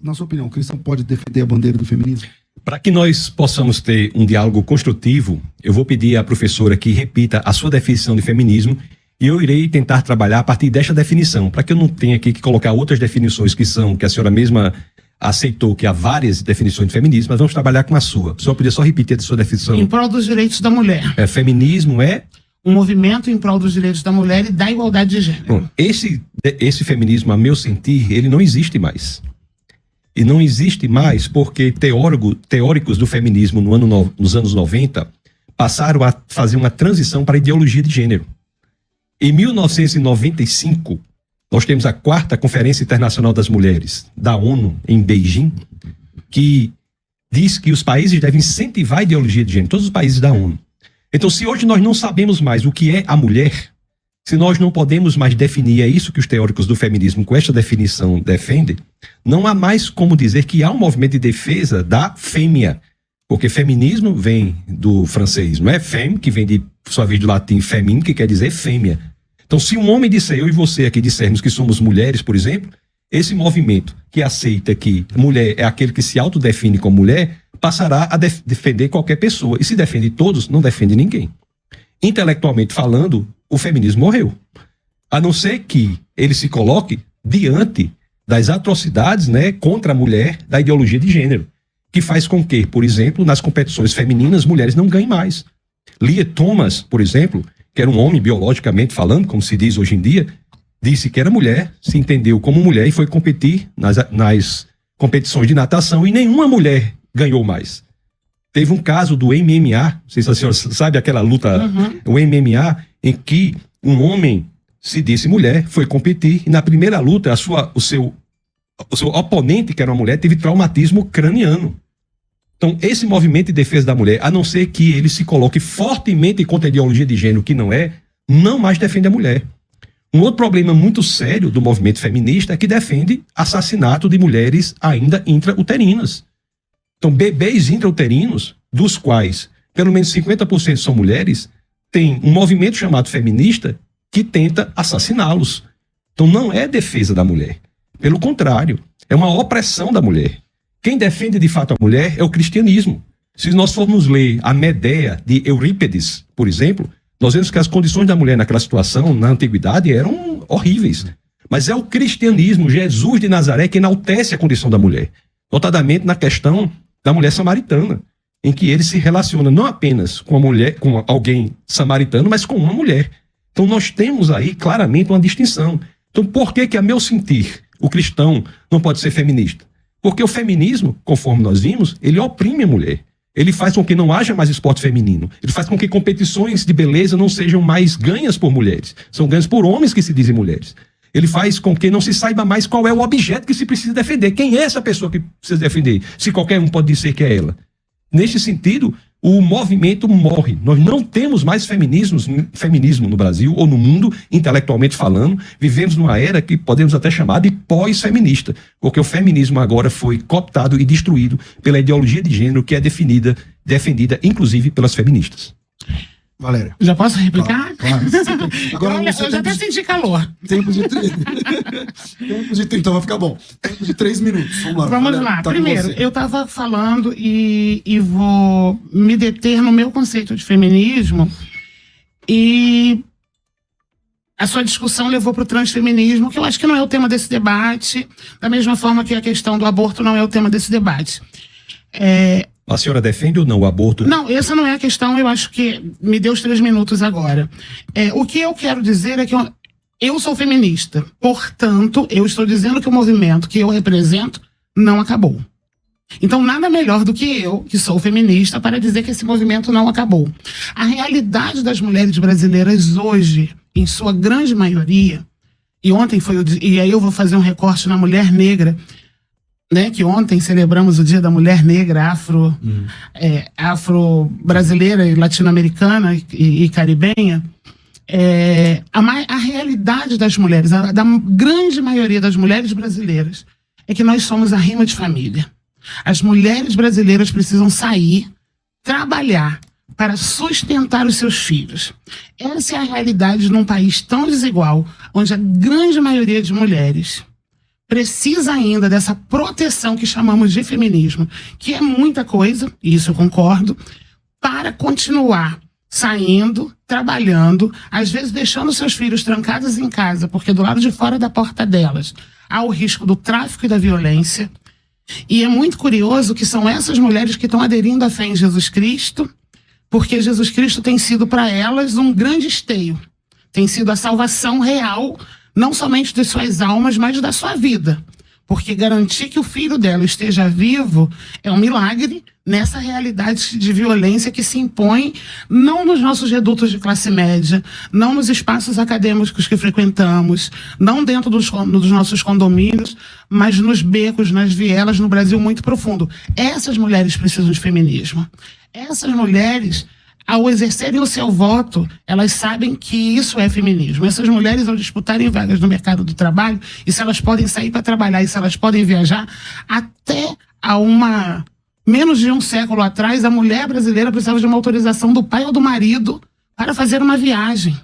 Na sua opinião, o cristão pode defender a bandeira do feminismo? Para que nós possamos ter um diálogo construtivo, eu vou pedir à professora que repita a sua definição de feminismo e eu irei tentar trabalhar a partir desta definição, para que eu não tenha aqui que colocar outras definições que a senhora mesma aceitou, que há várias definições de feminismo, mas vamos trabalhar com a sua. A senhora podia só repetir a sua definição? Em prol dos direitos da mulher. Feminismo é? Um movimento em prol dos direitos da mulher e da igualdade de gênero. Bom, esse feminismo, a meu sentir, ele não existe mais. E não existe mais porque teóricos do feminismo nos anos 90 passaram a fazer uma transição para a ideologia de gênero. Em 1995, nós temos a 4ª Conferência Internacional das Mulheres, da ONU, em Beijing, que diz que os países devem incentivar a ideologia de gênero, todos os países da ONU. Então, se hoje nós não sabemos mais o que é a mulher, se nós não podemos mais definir, é isso que os teóricos do feminismo com esta definição defendem, não há mais como dizer que há um movimento de defesa da fêmea, porque feminismo vem do francês, não é? Femme, que vem de sua vez do latim femine, que quer dizer fêmea. Então, se um homem disser, eu e você aqui dissermos que somos mulheres, por exemplo, esse movimento que aceita que mulher é aquele que se autodefine como mulher, passará a defender qualquer pessoa. E se defende todos, não defende ninguém. Intelectualmente falando, o feminismo morreu. A não ser que ele se coloque diante das atrocidades, né, contra a mulher da ideologia de gênero, que faz com que, por exemplo, nas competições femininas, mulheres não ganhem mais. Lia Thomas, por exemplo, que era um homem biologicamente falando, como se diz hoje em dia, disse que era mulher, se entendeu como mulher e foi competir nas competições de natação e nenhuma mulher ganhou mais. Teve um caso do MMA, não sei se a senhora sabe aquela luta, o MMA, em que um homem se disse mulher, foi competir e na primeira luta o seu oponente, que era uma mulher, teve traumatismo craniano. Então, esse movimento de defesa da mulher, a não ser que ele se coloque fortemente contra a ideologia de gênero, que não mais defende a mulher. Um outro problema muito sério do movimento feminista é que defende assassinato de mulheres ainda intrauterinas. Então, bebês intrauterinos, dos quais pelo menos 50% são mulheres, tem um movimento chamado feminista que tenta assassiná-los. Então, não é defesa da mulher. Pelo contrário, é uma opressão da mulher. Quem defende de fato a mulher é o cristianismo. Se nós formos ler a Medea de Eurípides, por exemplo, nós vemos que as condições da mulher naquela situação, na antiguidade, eram horríveis. Mas é o cristianismo, Jesus de Nazaré, que enaltece a condição da mulher. Notadamente na questão da mulher samaritana, em que ele se relaciona não apenas com a mulher, com alguém samaritano, mas com uma mulher. Então nós temos aí claramente uma distinção. Então por que a meu sentir, o cristão não pode ser feminista? Porque o feminismo, conforme nós vimos, ele oprime a mulher. Ele faz com que não haja mais esporte feminino. Ele faz com que competições de beleza não sejam mais ganhas por mulheres. São ganhas por homens que se dizem mulheres. Ele faz com que não se saiba mais qual é o objeto que se precisa defender. Quem é essa pessoa que precisa defender? Se qualquer um pode dizer que é ela. Neste sentido, o movimento morre. Nós não temos mais feminismo no Brasil ou no mundo, intelectualmente falando. Vivemos numa era que podemos até chamar de pós-feminista, porque o feminismo agora foi cooptado e destruído pela ideologia de gênero que é defendida inclusive pelas feministas. Valéria. Já posso replicar? Claro. Agora Olha, eu já até senti calor. Tempo de 3. Então vai ficar bom. Tempo de 3 minutos. Vamos lá. Vamos Valéria, lá. tá. Primeiro, eu estava falando e vou me deter no meu conceito de feminismo. E a sua discussão levou para o transfeminismo, que eu acho que não é o tema desse debate, da mesma forma que a questão do aborto não é o tema desse debate. A senhora defende ou não o aborto? Não, essa não é a questão, eu acho que me deu os 3 minutos agora. O que eu quero dizer é que eu sou feminista, portanto, eu estou dizendo que o movimento que eu represento não acabou. Então, nada melhor do que eu, que sou feminista, para dizer que esse movimento não acabou. A realidade das mulheres brasileiras hoje, em sua grande maioria, e ontem e aí eu vou fazer um recorte na mulher negra, né, que ontem celebramos o Dia da Mulher Negra afro-brasileira e latino-americana e caribenha. A realidade das mulheres, da grande maioria das mulheres brasileiras, é que nós somos a rima de família. As mulheres brasileiras precisam sair, trabalhar para sustentar os seus filhos. Essa é a realidade num país tão desigual, onde a grande maioria de mulheres precisa ainda dessa proteção que chamamos de feminismo, que é muita coisa, e isso eu concordo, para continuar saindo, trabalhando, às vezes deixando seus filhos trancados em casa, porque do lado de fora da porta delas há o risco do tráfico e da violência. E é muito curioso que são essas mulheres que estão aderindo à fé em Jesus Cristo, porque Jesus Cristo tem sido para elas um grande esteio, tem sido a salvação real, não somente de suas almas, mas da sua vida. Porque garantir que o filho dela esteja vivo é um milagre nessa realidade de violência que se impõe não nos nossos redutos de classe média, não nos espaços acadêmicos que frequentamos, não dentro dos nossos condomínios, mas nos becos, nas vielas, no Brasil muito profundo. Essas mulheres precisam de feminismo. Essas mulheres, ao exercerem o seu voto, elas sabem que isso é feminismo. Essas mulheres, ao disputarem vagas no mercado do trabalho, e se elas podem sair para trabalhar, e se elas podem viajar, até há menos de um século atrás, a mulher brasileira precisava de uma autorização do pai ou do marido para fazer uma viagem.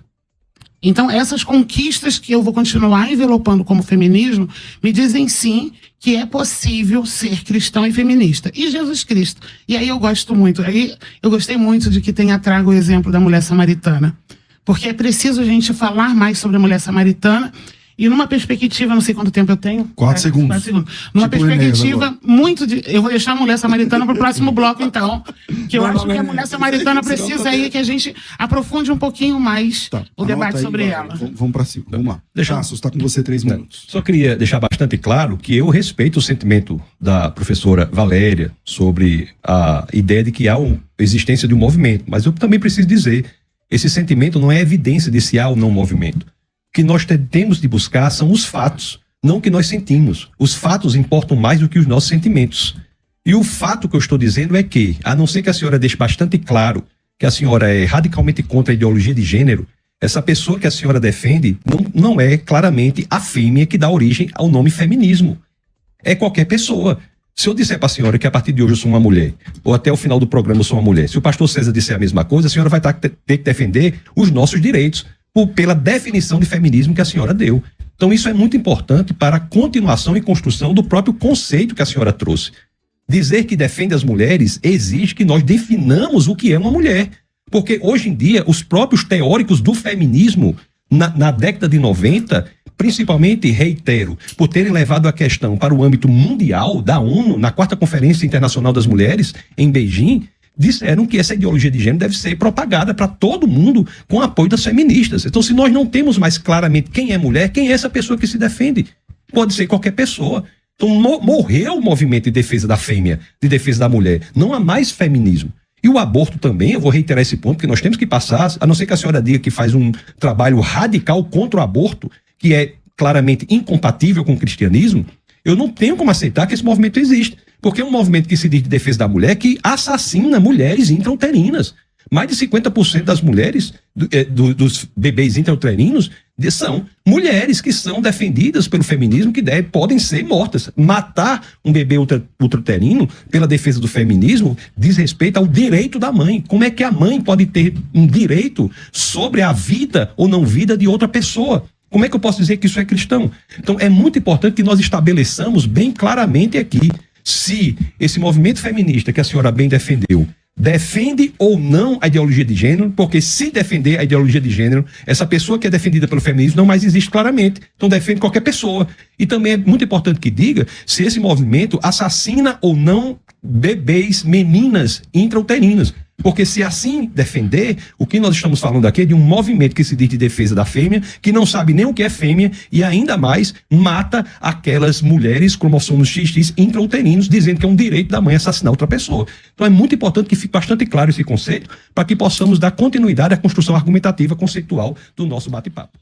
Então, essas conquistas que eu vou continuar envelopando como feminismo, me dizem sim que é possível ser cristão e feminista. E Jesus Cristo. E aí eu gosto muito. Aí eu gostei muito de que tenha trago o exemplo da mulher samaritana. Porque é preciso a gente falar mais sobre a mulher samaritana. E numa perspectiva, não sei quanto tempo eu tenho. 4 segundos. 4 segundos. Numa Tipo perspectiva muito de... Eu vou deixar a mulher samaritana para o próximo bloco, então. Que eu acho que a mulher samaritana precisa aí que a gente aprofunde um pouquinho mais o debate sobre ela. Vamos para cima. Vamos lá. Tassos, está com você 3 Não, minutos. só queria deixar bastante claro que eu respeito o sentimento da professora Valéria sobre a ideia de que há a existência de um movimento, mas eu também preciso dizer, esse sentimento não é evidência de se há ou não movimento. O que nós temos de buscar são os fatos, não o que nós sentimos. Os fatos importam mais do que os nossos sentimentos. E o fato que eu estou dizendo é que, a não ser que a senhora deixe bastante claro que a senhora é radicalmente contra a ideologia de gênero, essa pessoa que a senhora defende não é claramente a fêmea que dá origem ao nome feminismo. É qualquer pessoa. Se eu disser para a senhora que a partir de hoje eu sou uma mulher, ou até o final do programa eu sou uma mulher, se o pastor César disser a mesma coisa, a senhora vai ter que defender os nossos direitos, pela definição de feminismo que a senhora deu. Então isso é muito importante para a continuação e construção do próprio conceito que a senhora trouxe. Dizer que defende as mulheres exige que nós definamos o que é uma mulher. Porque hoje em dia, os próprios teóricos do feminismo, na década de 90, principalmente, reitero, por terem levado a questão para o âmbito mundial da ONU, na 4ª Conferência Internacional das Mulheres, em Beijing, disseram que essa ideologia de gênero deve ser propagada para todo mundo com o apoio das feministas. Então, se nós não temos mais claramente quem é mulher, quem é essa pessoa que se defende? Pode ser qualquer pessoa. Então, morreu o movimento de defesa da fêmea, de defesa da mulher. Não há mais feminismo. E o aborto também, eu vou reiterar esse ponto, que nós temos que passar, a não ser que a senhora diga que faz um trabalho radical contra o aborto, que é claramente incompatível com o cristianismo, eu não tenho como aceitar que esse movimento existe. Porque é um movimento que se diz de defesa da mulher que assassina mulheres intrauterinas. Mais de 50% das mulheres, dos bebês intrauterinos, são mulheres que são defendidas pelo feminismo que podem ser mortas. Matar um bebê ultrauterino pela defesa do feminismo diz respeito ao direito da mãe. Como é que a mãe pode ter um direito sobre a vida ou não vida de outra pessoa? Como é que eu posso dizer que isso é cristão? Então é muito importante que nós estabeleçamos bem claramente aqui se esse movimento feminista que a senhora bem defendeu defende ou não a ideologia de gênero, porque se defender a ideologia de gênero, essa pessoa que é defendida pelo feminismo não mais existe claramente. Então defende qualquer pessoa. E também é muito importante que diga se esse movimento assassina ou não bebês, meninas intrauterinas. Porque se assim defender, o que nós estamos falando aqui é de um movimento que se diz de defesa da fêmea, que não sabe nem o que é fêmea e ainda mais mata aquelas mulheres cromossomos XX intrauterinos, dizendo que é um direito da mãe assassinar outra pessoa. Então é muito importante que fique bastante claro esse conceito para que possamos dar continuidade à construção argumentativa conceitual do nosso bate-papo.